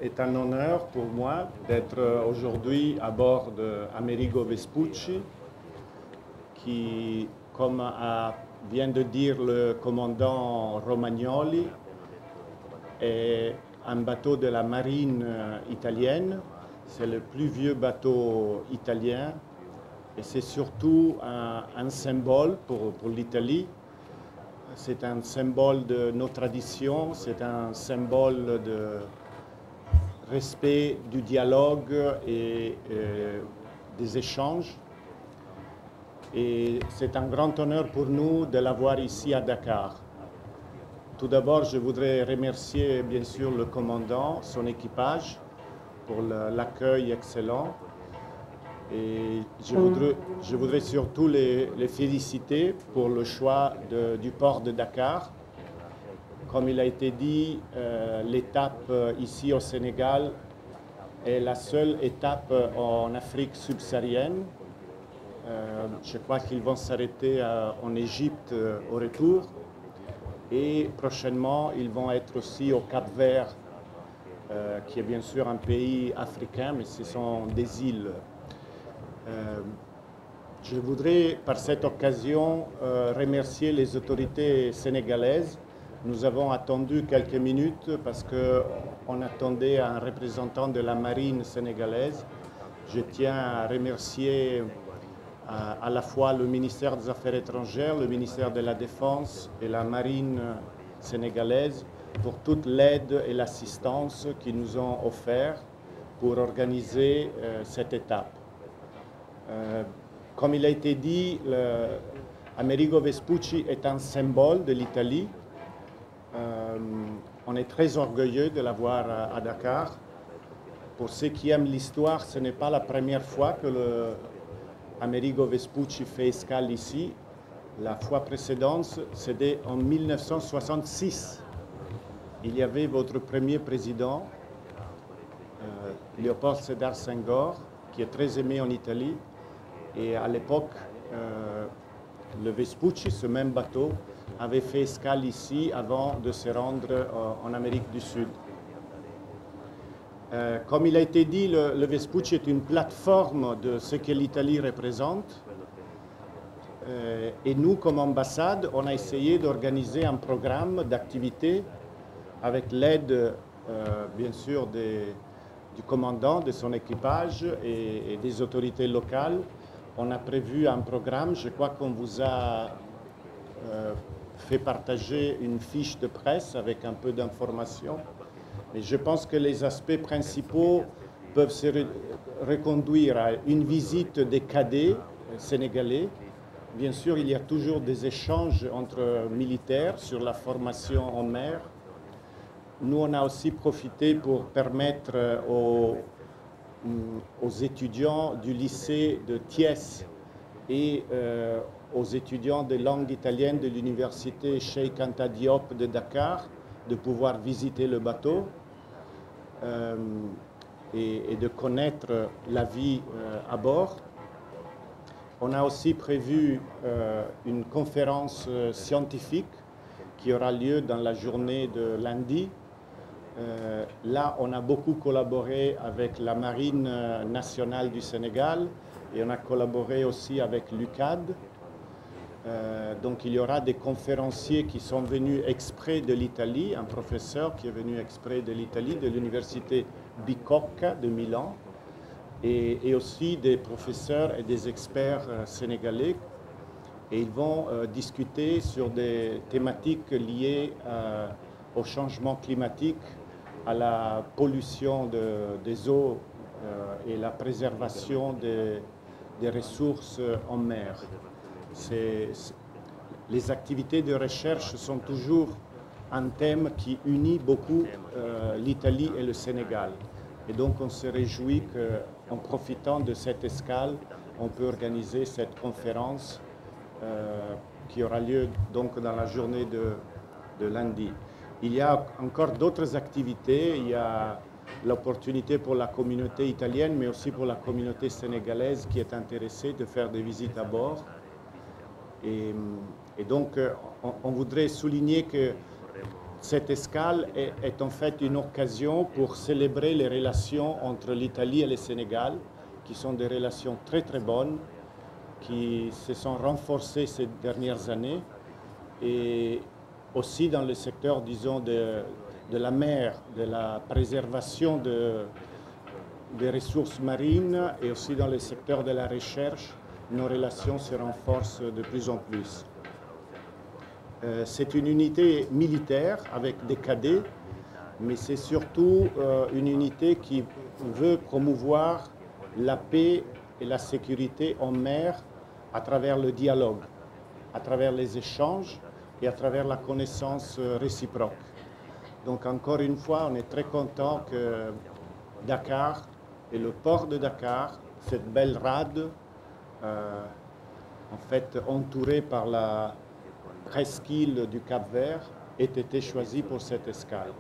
est un honneur pour moi d'être aujourd'hui à bord de Amerigo Vespucci, qui, comme vient de dire le commandant Romagnoli, est un bateau de la marine italienne. C'est le plus vieux bateau italien et c'est surtout un symbole pour l'Italie. C'est un symbole de nos traditions, c'est un symbole de respect du dialogue et des échanges. Et c'est un grand honneur pour nous de l'avoir ici à Dakar. Tout d'abord, je voudrais remercier bien sûr le commandant, son équipage, pour l'accueil excellent. Et je voudrais surtout les féliciter pour le choix du port de Dakar. Comme il a été dit, l'étape ici au Sénégal est la seule étape en Afrique subsaharienne. Je crois qu'ils vont s'arrêter en Égypte au retour. Et prochainement, ils vont être aussi au Cap-Vert, qui est bien sûr un pays africain, mais ce sont des îles. Je voudrais, par cette occasion, remercier les autorités sénégalaises. Nous avons attendu quelques minutes parce qu'on attendait un représentant de la marine sénégalaise. Je tiens à remercier à la fois le ministère des Affaires étrangères, le ministère de la Défense et la marine sénégalaise pour toute l'aide et l'assistance qu'ils nous ont offert pour organiser cette étape. Comme il a été dit, Amerigo Vespucci est un symbole de l'Italie. On est très orgueilleux de l'avoir à Dakar. Pour ceux qui aiment l'histoire, ce n'est pas la première fois que Amerigo Vespucci fait escale ici. La fois précédente, c'était en 1966. Il y avait votre premier président, Léopold Sédar Senghor, qui est très aimé en Italie. Et à l'époque, le Vespucci, ce même bateau, avait fait escale ici avant de se rendre en Amérique du Sud. Comme il a été dit, le Vespucci est une plateforme de ce que l'Italie représente. Et nous, comme ambassade, on a essayé d'organiser un programme d'activités avec l'aide, bien sûr, du commandant, de son équipage et des autorités locales. On a prévu un programme, je crois qu'on vous a fait partager une fiche de presse avec un peu d'informations. Mais je pense que les aspects principaux peuvent se reconduire à une visite des cadets sénégalais. Bien sûr, il y a toujours des échanges entre militaires sur la formation en mer. Nous, on a aussi profité pour permettre aux étudiants du lycée de Thiès et aux étudiants de langue italienne de l'université Cheikh Anta Diop de Dakar de pouvoir visiter le bateau et de connaître la vie à bord. On a aussi prévu une conférence scientifique qui aura lieu dans la journée de lundi. Là, on a beaucoup collaboré avec la Marine nationale du Sénégal et on a collaboré aussi avec l'UCAD. Donc, il y aura des conférenciers qui sont venus exprès de l'Italie, un professeur qui est venu exprès de l'Italie, de l'université Bicocca de Milan, et aussi des professeurs et des experts sénégalais. Et ils vont discuter sur des thématiques liées au changement climatique, à la pollution des eaux et la préservation des ressources en mer. Les activités de recherche sont toujours un thème qui unit beaucoup l'Italie et le Sénégal. Et donc on se réjouit qu'en profitant de cette escale, on peut organiser cette conférence qui aura lieu donc dans la journée de lundi. Il y a encore d'autres activités. Il y a l'opportunité pour la communauté italienne, mais aussi pour la communauté sénégalaise qui est intéressée de faire des visites à bord. Et donc, on voudrait souligner que cette escale est en fait une occasion pour célébrer les relations entre l'Italie et le Sénégal, qui sont des relations très très bonnes, qui se sont renforcées ces dernières années, et aussi dans le secteur, disons, de la mer, de la préservation des ressources marines, et aussi dans le secteur de la recherche, nos relations se renforcent de plus en plus. C'est une unité militaire avec des cadets, mais c'est surtout une unité qui veut promouvoir la paix et la sécurité en mer à travers le dialogue, à travers les échanges et à travers la connaissance réciproque. Donc encore une fois, on est très content que Dakar et le port de Dakar, cette belle rade, en fait entourée par la presqu'île du Cap-Vert, ait été choisi pour cette escale.